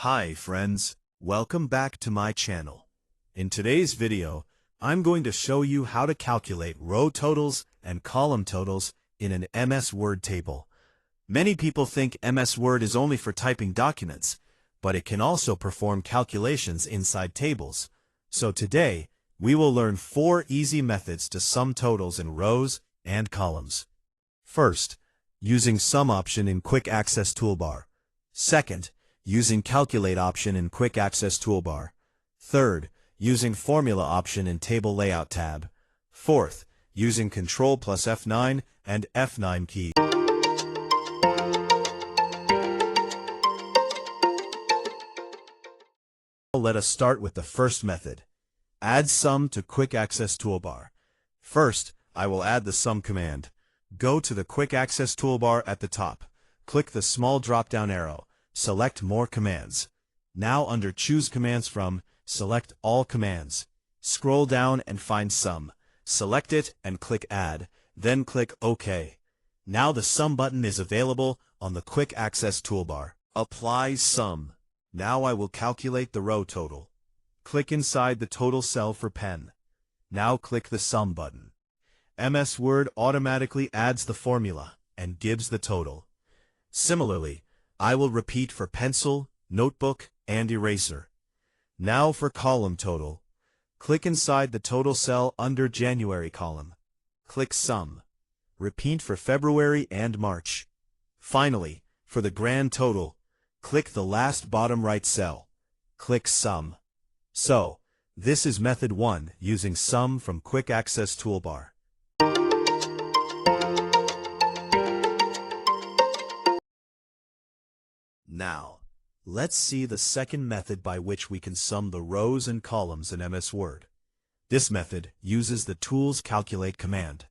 Hi friends, welcome back to my channel. In today's video, I'm going to show you how to calculate row totals and column totals in an MS Word table. Many people think MS Word is only for typing documents, but it can also perform calculations inside tables. So today, we will learn 4 easy methods to sum totals in rows and columns. First, using Sum option in Quick Access Toolbar. Second, using Calculate option in Quick Access Toolbar. Third, using Formula option in Table Layout tab. Fourth, using CTRL F9 and F9 keys. Let us start with the first method. Add sum to Quick Access Toolbar. First, I will add the sum command. Go to the Quick Access Toolbar at the top. Click the small drop-down arrow. Select More Commands. Now under Choose Commands from, select All Commands. Scroll down and find Sum. Select it and click Add, then click OK. Now the Sum button is available on the Quick Access Toolbar. Apply Sum. Now I will calculate the row total. Click inside the total cell for pen. Now click the Sum button. MS Word automatically adds the formula and gives the total. Similarly, I will repeat for pencil, notebook, and eraser. Now for column total. Click inside the total cell under January column. Click Sum. Repeat for February and March. Finally, for the grand total, click the last bottom right cell. Click Sum. So, this is method 1 using Sum from Quick Access Toolbar. Now, let's see the second method by which we can sum the rows and columns in MS Word. This method uses the Tools Calculate command.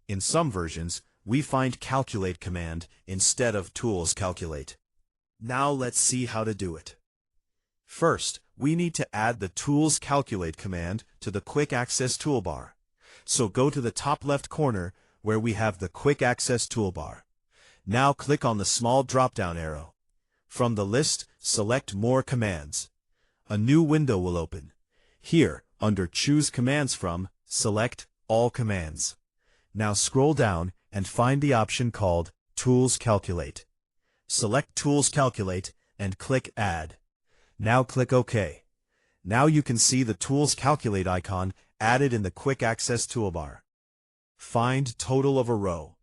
In some versions, we find Calculate command instead of Tools Calculate. Now let's see how to do it. First, we need to add the Tools Calculate command to the Quick Access Toolbar. So go to the top left corner where we have the Quick Access Toolbar. Now click on the small drop-down arrow. From the list, select More Commands. A new window will open. Here, under Choose Commands from, select All Commands. Now scroll down and find the option called Tools Calculate. Select Tools Calculate and click Add. Now click OK. Now you can see the Tools Calculate icon added in the Quick Access Toolbar. Find total of a row.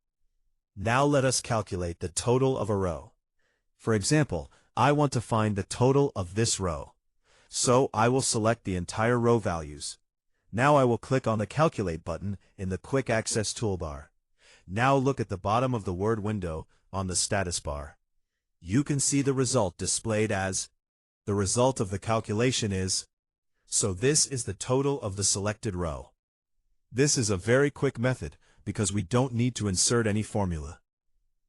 Now let us calculate the total of a row. For example, I want to find the total of this row. So I will select the entire row values. Now I will click on the Calculate button in the Quick Access Toolbar. Now look at the bottom of the Word window on the status bar. You can see the result displayed as the result of the calculation is. So this is the total of the selected row. This is a very quick method because we don't need to insert any formula.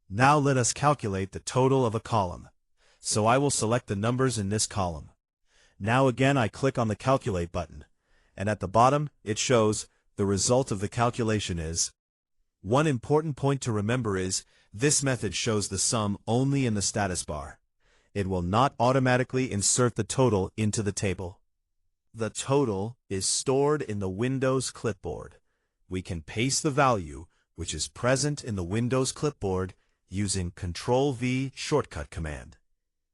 Now let us calculate the total of a column. So I will select the numbers in this column. Now again I click on the Calculate button, and at the bottom it shows the result of the calculation is. One important point to remember is, this method shows the sum only in the status bar. It will not automatically insert the total into the table. The total is stored in the Windows clipboard. We can paste the value, which is present in the Windows clipboard, using Ctrl-V shortcut command.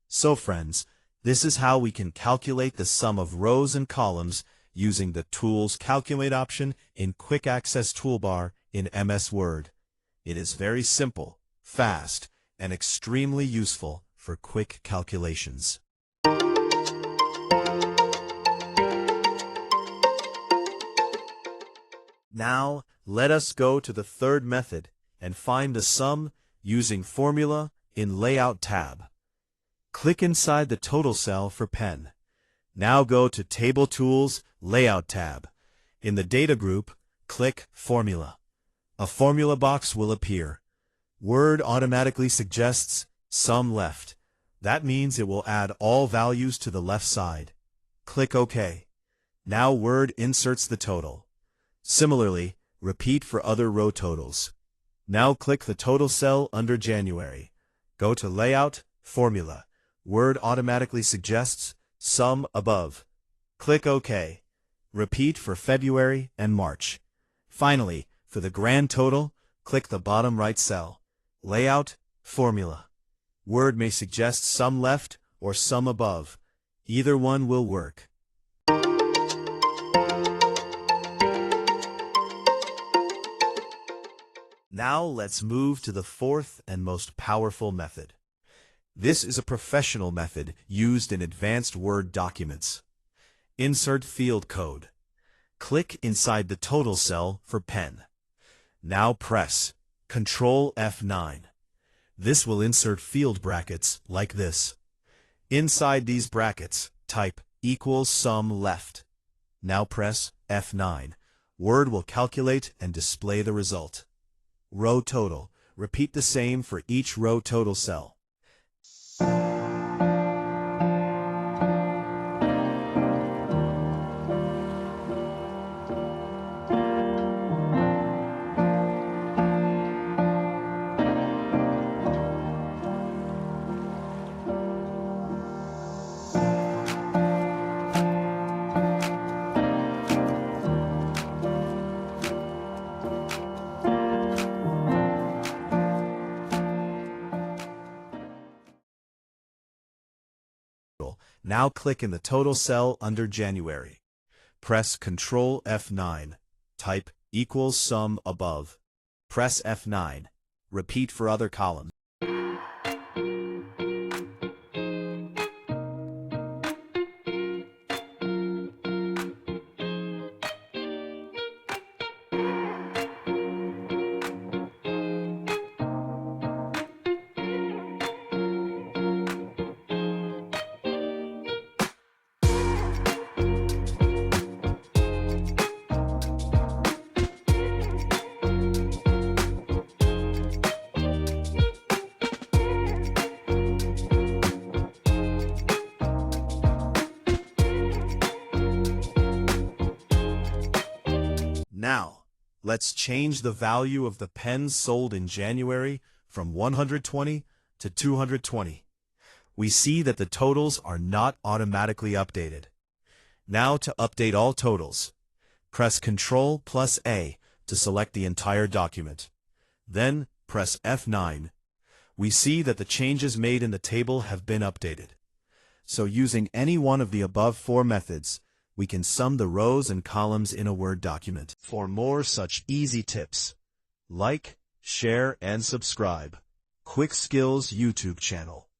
So friends, this is how we can calculate the sum of rows and columns using the Tools Calculate option in Quick Access Toolbar in MS Word. It is very simple, fast, and extremely useful for quick calculations. Now, let us go to the third method and find the sum using Formula in Layout tab. Click inside the total cell for pen. Now go to Table Tools, Layout tab. In the Data group, click Formula. A formula box will appear. Word automatically suggests Sum Left. That means it will add all values to the left side. Click OK. Now Word inserts the total. Similarly, repeat for other row totals. Now click the total cell under January. Go to Layout, Formula. Word automatically suggests sum above. Click OK. Repeat for February and March. Finally, for the grand total, click the bottom right cell. Layout, Formula. Word may suggest sum left or sum above. Either one will work. Now let's move to the fourth and most powerful method. This is a professional method used in advanced Word documents. Insert field code. Click inside the total cell for pen. Now press CTRL F9. This will insert field brackets like this. Inside these brackets, type equals sum left. Now press F9. Word will calculate and display the result. Row total. Repeat the same for each row total cell. Now click in the total cell under January. Press CTRL F9. Type equals sum above. Press F9. Repeat for other columns. Now, let's change the value of the pens sold in January from 120 to 220. We see that the totals are not automatically updated. Now to update all totals, press Ctrl plus A to select the entire document. Then press F9. We see that the changes made in the table have been updated. So using any one of the above four methods, we can sum the rows and columns in a Word document. For more such easy tips, like, share, and subscribe. Quick Skills YouTube channel.